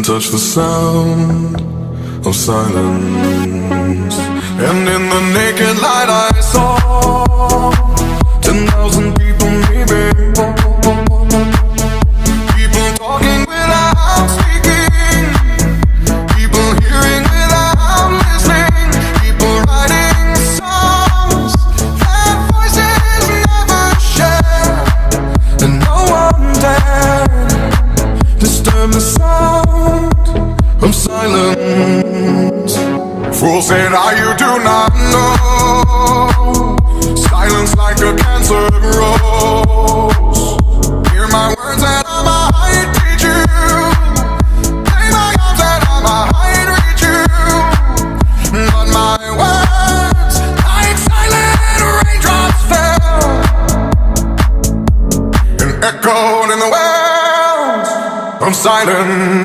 can touch the sound of silence. And in the naked light I saw 10,000 people maybe. People talking without speaking, people hearing without listening, people writing songs that voices never share. And no one dared disturb the sound of silence. Fools say now you do not know. Silence like a cancer grows. Hear my words and I might teach you. Play my arms and I might reach you. But my words, like silent raindrops, fell and echoed in the wells of silence.